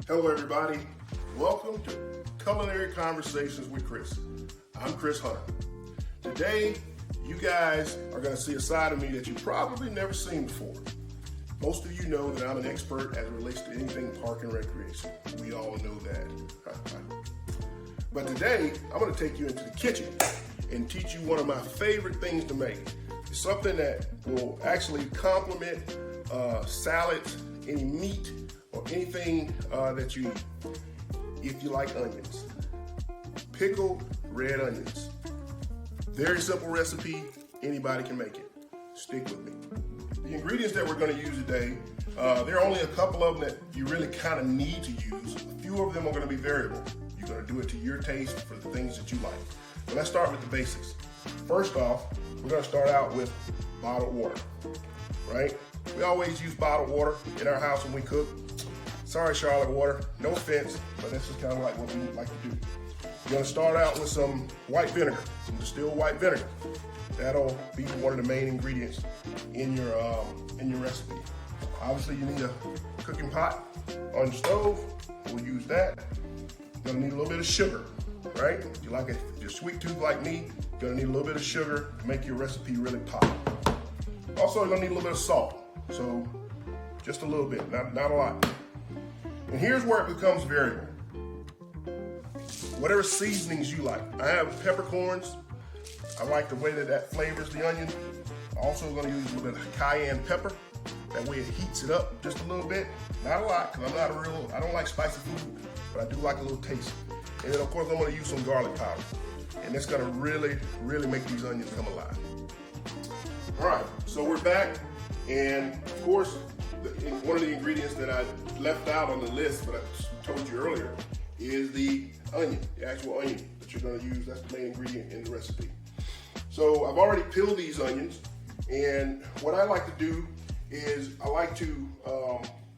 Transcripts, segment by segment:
Hello everybody, welcome to Culinary Conversations with Chris. I'm Chris Hunter. Today, you guys are going to see a side of me that you've probably never seen before. Most of you know that I'm an expert as it relates to anything park and recreation. We all know that. But today, I'm going to take you into the kitchen and teach you one of my favorite things to make. It's something that will actually complement salads, any meat, or anything that you eat. If you like onions, pickled red onions. Very simple recipe, anybody can make it. Stick with me. The ingredients that we're going to use today, there are only a couple of them that you really kind of need to use. A few of them are going to be variable. You're going to do it to your taste for the things that you like. But let's start with the basics. First off, we're going to start out with bottled water, right? We always use bottled water in our house when we cook. Sorry, Charlotte water, no offense, but that's just kind of like what we like to do. You're gonna start out with some white vinegar, some distilled white vinegar. That'll be one of the main ingredients in your recipe. Obviously, you need a cooking pot on the stove. We'll use that. You're gonna need a little bit of sugar, right? If you're sweet tooth like me, you're gonna need a little bit of sugar to make your recipe really pop. Also, you're gonna need a little bit of salt. So, just a little bit, not a lot. And here's where it becomes variable. Whatever seasonings you like. I have peppercorns. I like the way that flavors the onion. Also going to use a little bit of cayenne pepper. That way it heats it up just a little bit. Not a lot, because I don't like spicy food, but I do like a little taste. And then of course I'm going to use some garlic powder. And it's going to really, really make these onions come alive. All right, so we're back. And of course, one of the ingredients that I left out on the list, but I told you earlier, is the onion, the actual onion that you're going to use. That's the main ingredient in the recipe. So I've already peeled these onions, and what I like to do is I like to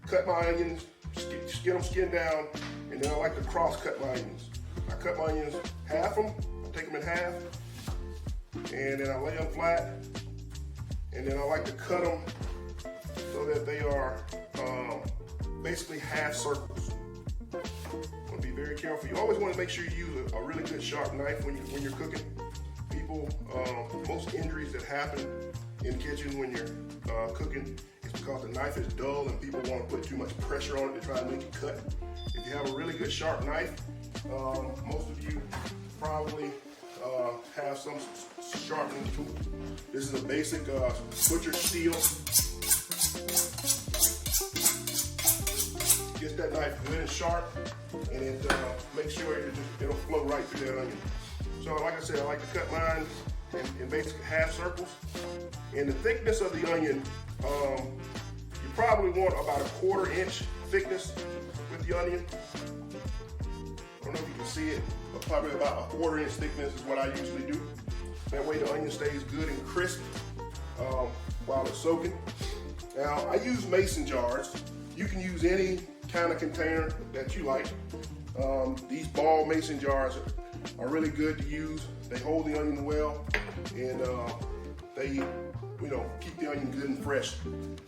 cut my onions, get them skinned down, and then I like to cross cut my onions. I cut my onions, half them, take them in half, and then I lay them flat, and then I like to cut them so that they are basically half circles. You want to be very careful. You always want to make sure you use a really good sharp knife when you're cooking. People, most injuries that happen in the kitchen when you're cooking is because the knife is dull and people want to put too much pressure on it to try to make it cut. If you have a really good sharp knife, most of you probably have some sharpening tool. This is a basic butcher steel. Get that knife good and sharp, and make sure it'll flow right through that onion. So like I said, I like to cut mine in basically half circles. And the thickness of the onion, you probably want about a 1/4 inch thickness with the onion. I don't know if you can see it, but probably about a 1/4 inch thickness is what I usually do. That way the onion stays good and crisp while it's soaking. Now, I use mason jars. You can use any kind of container that you like. These ball mason jars are really good to use. They hold the onion well, and they keep the onion good and fresh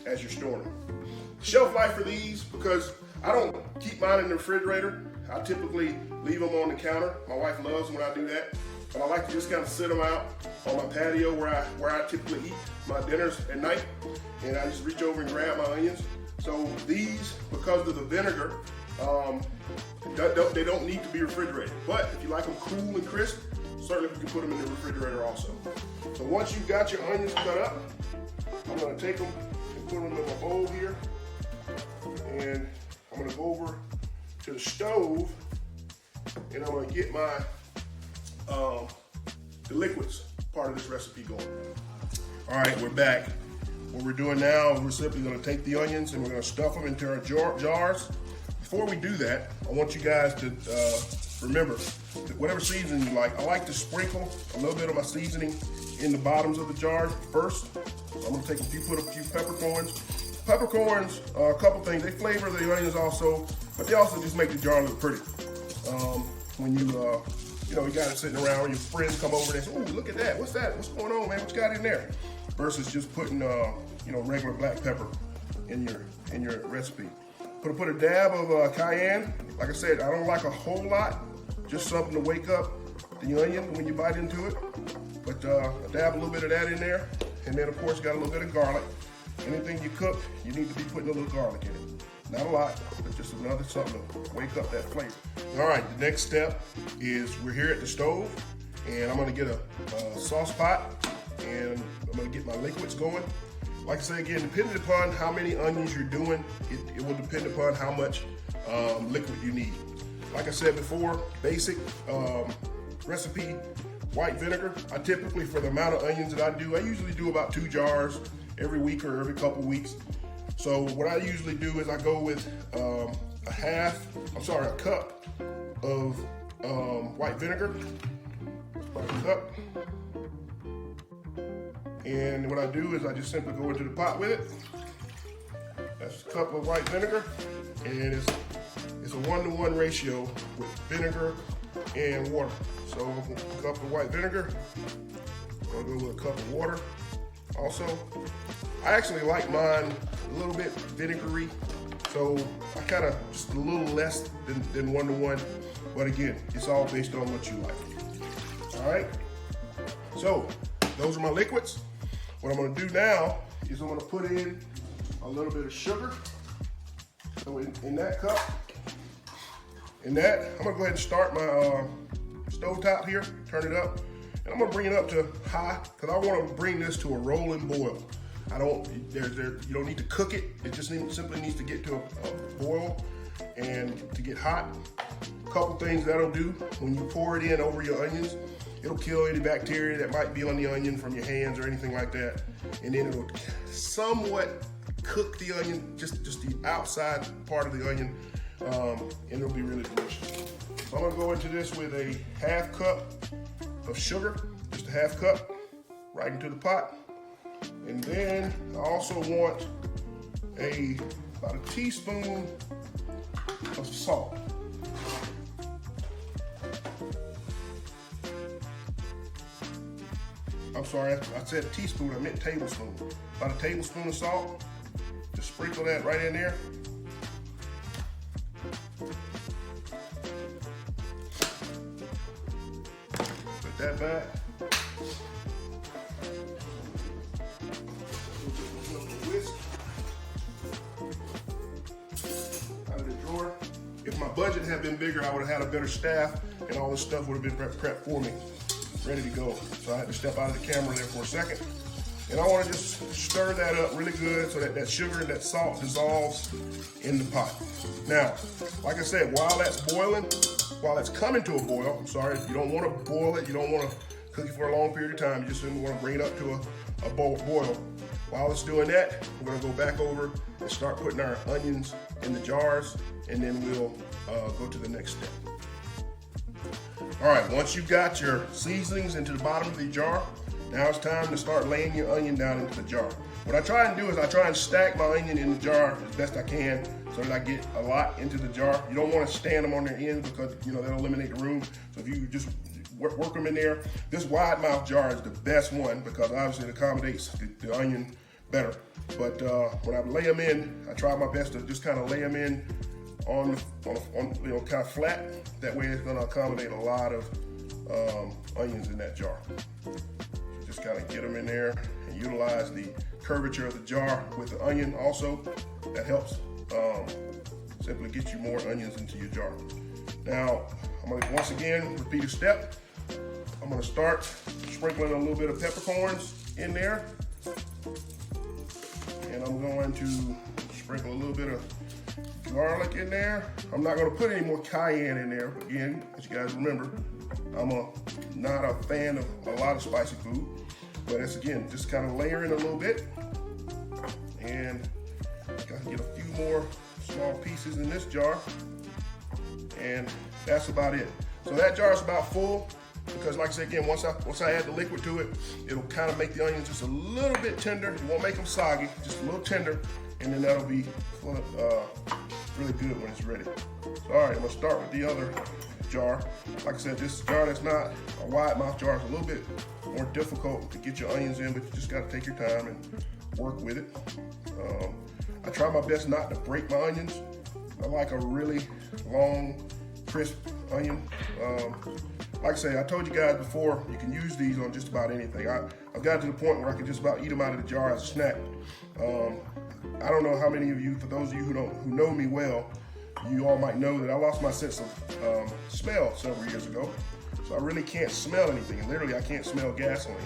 as you're storing them. Shelf life for these, because I don't keep mine in the refrigerator. I typically leave them on the counter. My wife loves when I do that. But I like to just kind of sit them out on my patio where I typically eat my dinners at night. And I just reach over and grab my onions. So these, because of the vinegar, they don't need to be refrigerated. But if you like them cool and crisp, certainly you can put them in the refrigerator also. So once you've got your onions cut up, I'm going to take them and put them in my bowl here. And I'm going to go over to the stove, and I'm going to get my the liquids part of this recipe going. All right, we're back. What we're doing now is we're simply going to take the onions and we're going to stuff them into our jars. Before we do that, I want you guys to remember that whatever seasoning you like, I like to sprinkle a little bit of my seasoning in the bottoms of the jars first. So I'm going to put a few peppercorns. Peppercorns, a couple things. They flavor the onions also, but they also just make the jar look pretty. When you got it sitting around, when your friends come over and they say, "Ooh, look at that! What's that? What's going on, man? What you got in there?" Versus just putting regular black pepper in your recipe. Put a dab of cayenne. Like I said, I don't like a whole lot, just something to wake up the onion when you bite into it. But I dab a little bit of that in there. And then of course got a little bit of garlic. Anything you cook, you need to be putting a little garlic in it. Not a lot, but just another something to wake up that flavor. All right, the next step is we're here at the stove, and I'm gonna get a sauce pot, and I'm gonna get my liquids going. Like I say again, depending upon how many onions you're doing, it will depend upon how much liquid you need. Like I said before, basic recipe, white vinegar. I typically, for the amount of onions that I usually do about 2 jars every week or every couple weeks. So what I usually do is I go with a cup of white vinegar, about a cup. And what I do is I just simply go into the pot with it. That's a cup of white vinegar, and it's a 1-to-1 ratio with vinegar and water. So a cup of white vinegar, I'll go with a cup of water. Also, I actually like mine a little bit vinegary, so I kind of just a little less than 1-to-1, but again, it's all based on what you like. All right, so those are my liquids. What I'm gonna do now is I'm gonna put in a little bit of sugar. So in that cup, I'm gonna go ahead and start my stove top here, turn it up, and I'm gonna bring it up to high, because I wanna bring this to a rolling boil. You don't need to cook it. It just simply needs to get to a boil and to get hot. A couple things that'll do when you pour it in over your onions, it'll kill any bacteria that might be on the onion from your hands or anything like that. And then it'll somewhat cook the onion, just the outside part of the onion, and it'll be really delicious. So I'm gonna go into this with a 1/2 cup of sugar, just a 1/2 cup, right into the pot. And then I also want about a teaspoon of salt. I'm sorry, I said a teaspoon, I meant tablespoon. About a tablespoon of salt. Just sprinkle that right in there. Put that back. Whisk out of the drawer. If my budget had been bigger, I would have had a better staff, and all this stuff would have been prepped for me, ready to go. So I had to step out of the camera there for a second. And I want to just stir that up really good so that that sugar and that salt dissolves in the pot. Now, like I said, while that's boiling, while it's coming to a boil, I'm sorry, you don't want to boil it, you don't want to cook it for a long period of time, you just simply want to bring it up to a boil. While it's doing that, we're gonna go back over and start putting our onions in the jars, and then we'll go to the next step. All right, once you've got your seasonings into the bottom of the jar, now it's time to start laying your onion down into the jar. What I try and do is I try and stack my onion in the jar as best I can so that I get a lot into the jar. You don't want to stand them on their ends because that'll eliminate the room. So if you just work them in there, this wide mouth jar is the best one because obviously it accommodates the onion better. But when I lay them in, I try my best to just kind of lay them in on kind of flat. That way it's going to accommodate a lot of onions in that jar. So just kind of get them in there and utilize the curvature of the jar with the onion also. That helps simply get you more onions into your jar. Now, I'm going to once again repeat a step. I'm going to start sprinkling a little bit of peppercorns in there. And I'm going to sprinkle a little bit of garlic in there. I'm not going to put any more cayenne in there. Again, as you guys remember, I'm not a fan of a lot of spicy food. But it's, again, just kind of layering a little bit. And got to get a few more small pieces in this jar. And that's about it. So that jar is about full because, like I said, again, once I add the liquid to it, it'll kind of make the onions just a little bit tender. It won't make them soggy, just a little tender, and then that'll be really good when it's ready. So, all right, I'm gonna start with the other jar. Like I said, this jar that's not a wide mouth jar is a little bit more difficult to get your onions in, but you just gotta take your time and work with it. I try my best not to break my onions. I like a really long, crisp onion. Like I say, I told you guys before, you can use these on just about anything. I've got to the point where I can just about eat them out of the jar as a snack. I don't know how many of you, for those of you who know me well, you all might know that I lost my sense of smell several years ago. So I really can't smell anything. Literally, I can't smell gasoline.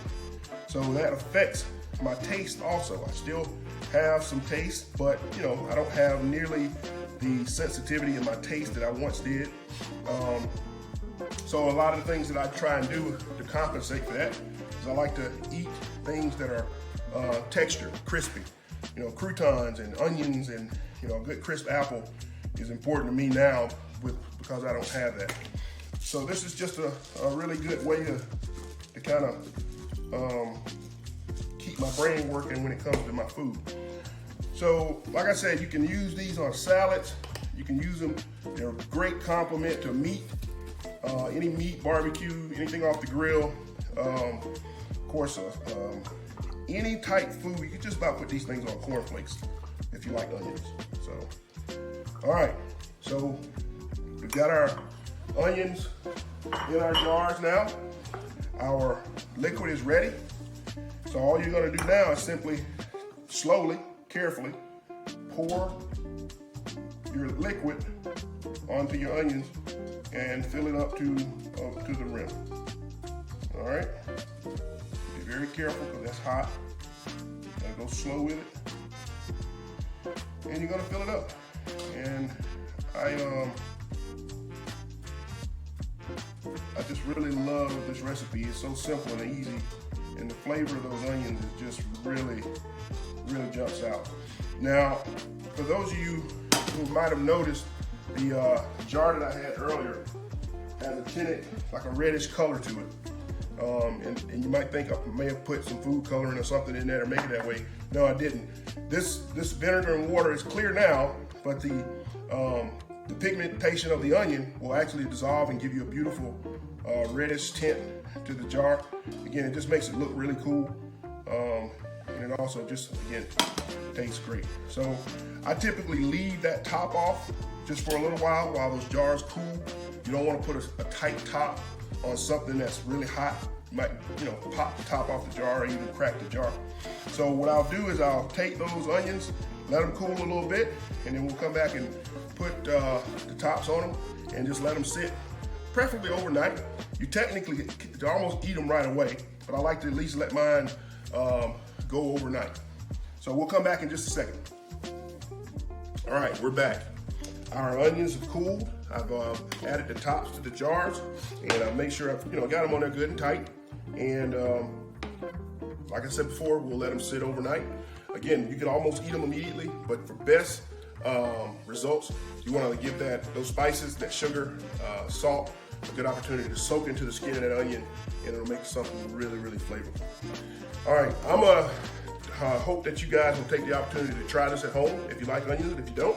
So that affects my taste also. I still have some taste, but you know, I don't have nearly the sensitivity in my taste that I once did. So a lot of the things that I try and do to compensate for that is I like to eat things that are textured, crispy. You know, croutons and onions and, you know, a good crisp apple is important to me now because I don't have that. So this is just a really good way to kind of keep my brain working when it comes to my food. So like I said, you can use these on salads. You can use them, they're a great complement to meat. Any meat, barbecue, anything off the grill. Of course, any type food, you can just about put these things on cornflakes if you like onions. So, all right, so we've got our onions in our jars now. Our liquid is ready. So all you're gonna do now is simply, slowly, carefully, pour your liquid onto your onions and fill it up to the rim. All right, be very careful because that's hot. Gotta go slow with it, and you're gonna fill it up. And I just really love this recipe. It's so simple and easy, and the flavor of those onions is just really jumps out. Now, for those of you who might have noticed, the jar that I had earlier has a tinted, like a reddish color to it. And you might think I may have put some food coloring or something in there to make it that way. No, I didn't. This vinegar and water is clear now, but the pigmentation of the onion will actually dissolve and give you a beautiful reddish tint to the jar. Again, it just makes it look really cool. And it also just, again, tastes great. So I typically leave that top off just for a little while those jars cool. You don't want to put a tight top on something that's really hot. You might, you know, pop the top off the jar or even crack the jar. So what I'll do is I'll take those onions, let them cool a little bit, and then we'll come back and put the tops on them and just let them sit, preferably overnight. You technically can almost eat them right away, but I like to at least let mine go overnight. So we'll come back in just a second. All right, we're back. Our onions have cooled. I've added the tops to the jars, and I make sure I've got them on there good and tight. And like I said before, we'll let them sit overnight. Again, you can almost eat them immediately, but for best results, you want to give those spices, that sugar, salt, a good opportunity to soak into the skin of that onion, and it'll make something really flavorful. All right, I'm gonna hope that you guys will take the opportunity to try this at home if you like onions. If you don't,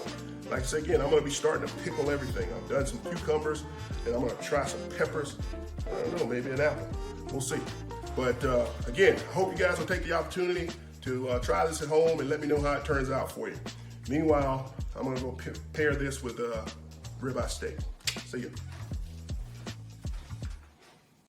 like I said again, I'm gonna be starting to pickle everything. I've done some cucumbers, and I'm gonna try some peppers. I don't know, maybe an apple. We'll see. But again, I hope you guys will take the opportunity to try this at home and let me know how it turns out for you. Meanwhile, I'm gonna go pair this with ribeye steak. See ya.